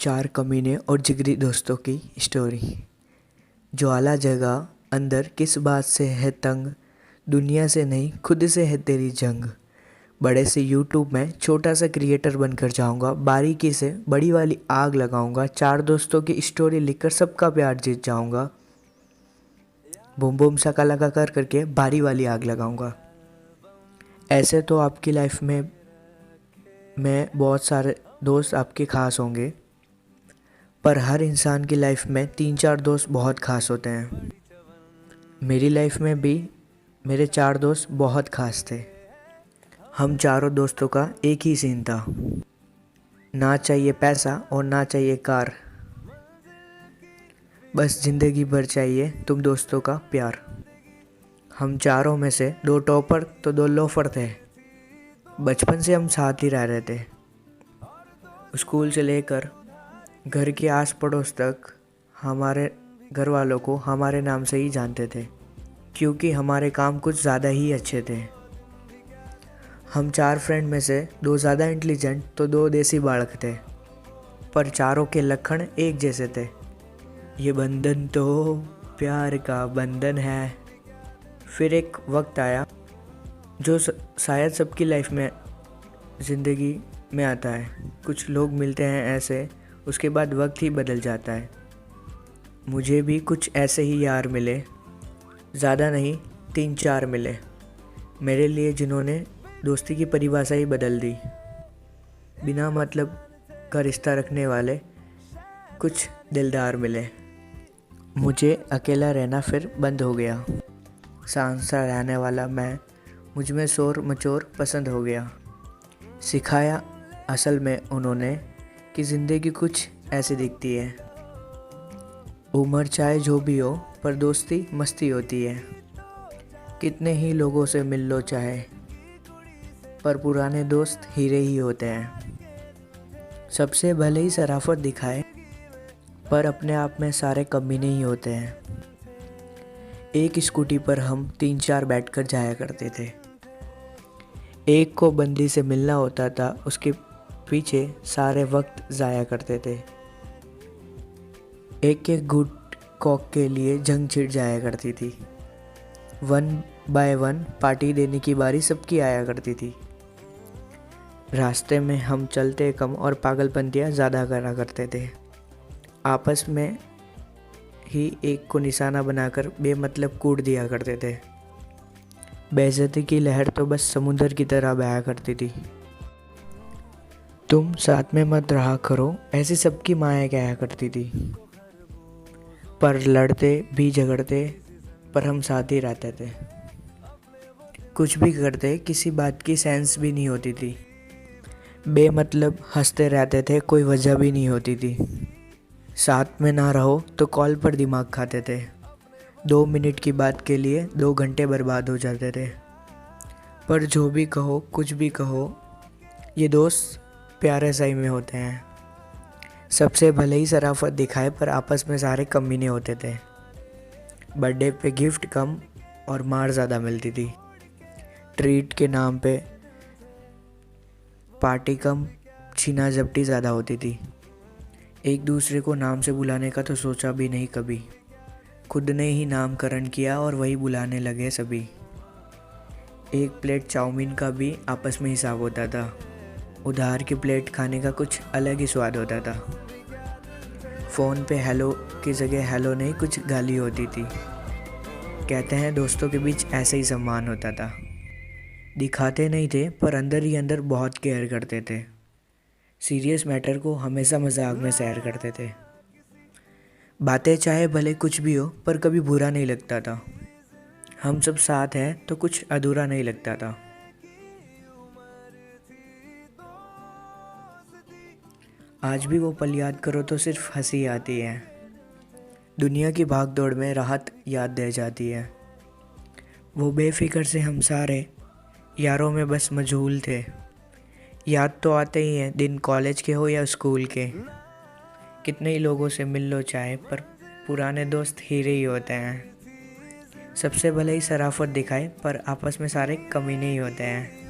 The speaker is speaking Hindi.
चार कमीने और जिगरी दोस्तों की स्टोरी। ज्वाला जगा अंदर किस बात से है तंग, दुनिया से नहीं खुद से है तेरी जंग। बड़े से यूट्यूब में छोटा सा क्रिएटर बनकर जाऊंगा, बारीकी से बड़ी वाली आग लगाऊंगा, चार दोस्तों की स्टोरी लिखकर सबका प्यार जीत जाऊंगा। बूम बूम शाका कर करके भारी वाली आग लगाऊंगा। ऐसे तो आपकी लाइफ में बहुत सारे दोस्त आपके खास होंगे, पर हर इंसान की लाइफ में तीन चार दोस्त बहुत खास होते हैं। मेरी लाइफ में भी मेरे चार दोस्त बहुत खास थे। हम चारों दोस्तों का एक ही सीन था, ना चाहिए पैसा और ना चाहिए कार, बस ज़िंदगी भर चाहिए तुम दोस्तों का प्यार। हम चारों में से दो टॉपर तो दो लोफर थे। बचपन से हम साथ ही रह रहे थे। स्कूल से लेकर घर के आस पड़ोस तक हमारे घर वालों को हमारे नाम से ही जानते थे, क्योंकि हमारे काम कुछ ज़्यादा ही अच्छे थे। हम चार फ्रेंड में से दो ज़्यादा इंटेलिजेंट तो दो देसी बालक थे, पर चारों के लक्षण एक जैसे थे। ये बंधन तो प्यार का बंधन है। फिर एक वक्त आया जो शायद सबकी लाइफ में ज़िंदगी में आता है। कुछ लोग मिलते हैं ऐसे, उसके बाद वक्त ही बदल जाता है। मुझे भी कुछ ऐसे ही यार मिले, ज़्यादा नहीं, तीन चार मिले मेरे लिए, जिन्होंने दोस्ती की परिभाषा ही बदल दी। बिना मतलब का रिश्ता रखने वाले कुछ दिलदार मिले। मुझे अकेला रहना फिर बंद हो गया। शांत सा रहने वाला मैं, मुझ में शोर मचोर पसंद हो गया। सिखाया असल में उन्होंने कि ज़िंदगी कुछ ऐसी दिखती है। उम्र चाहे जो भी हो, पर दोस्ती मस्ती होती है। कितने ही लोगों से मिल लो चाहे, पर पुराने दोस्त हीरे ही होते हैं। सबसे भले ही शराफत दिखाए, पर अपने आप में सारे कमीने ही होते हैं। एक स्कूटी पर हम तीन चार बैठकर जाया करते थे। एक को बंदी से मिलना होता था, उसके पीछे सारे वक्त ज़ाया करते थे। एक एक घुट कॉक के लिए जंग छिड़ जाया करती थी। 1 बाय 1 पार्टी देने की बारी सबकी आया करती थी। रास्ते में हम चलते कम और पागलपंतियाँ ज़्यादा करा करते थे। आपस में ही एक को निशाना बनाकर बेमतलब कूट दिया करते थे। बेइज्जती की लहर तो बस समुंदर की तरह बहा करती थी। तुम साथ में मत रहा करो, ऐसी सबकी माया कहा करती थी। पर लड़ते भी झगड़ते, पर हम साथ ही रहते थे। कुछ भी करते, किसी बात की सेंस भी नहीं होती थी। बेमतलब हंसते रहते थे, कोई वजह भी नहीं होती थी। साथ में ना रहो तो कॉल पर दिमाग खाते थे। 2 मिनट की बात के लिए 2 घंटे बर्बाद हो जाते थे। पर जो भी कहो, कुछ भी कहो, ये दोस्त प्यारे सही में होते हैं। सबसे भले ही शराफत दिखाए, पर आपस में सारे कमीने होते थे। बर्थडे पे गिफ्ट कम और मार ज़्यादा मिलती थी। ट्रीट के नाम पे पार्टी कम, छीना झपटी ज़्यादा होती थी। एक दूसरे को नाम से बुलाने का तो सोचा भी नहीं कभी। खुद ने ही नामकरण किया और वही बुलाने लगे सभी। एक प्लेट चाउमीन का भी आपस में हिसाब होता था। उधार की प्लेट खाने का कुछ अलग ही स्वाद होता था। फ़ोन पे हेलो की जगह हेलो नहीं, कुछ गाली होती थी। कहते हैं दोस्तों के बीच ऐसे ही सम्मान होता था। दिखाते नहीं थे, पर अंदर ही अंदर बहुत केयर करते थे। सीरियस मैटर को हमेशा मजाक में शेयर करते थे। बातें चाहे भले कुछ भी हो, पर कभी बुरा नहीं लगता था। हम सब साथ हैं तो कुछ अधूरा नहीं लगता था। आज भी वो पल याद करो तो सिर्फ हंसी आती है। दुनिया की भाग दौड़ में राहत याद दे जाती है। वो बेफिक्र से हम सारे यारों में बस मशगूल थे। याद तो आते ही हैं, दिन कॉलेज के हो या स्कूल के। कितने ही लोगों से मिल लो चाहे, पर पुराने दोस्त हीरे ही होते हैं। सबसे भले ही शराफत दिखाए, पर आपस में सारे कमीने ही होते हैं।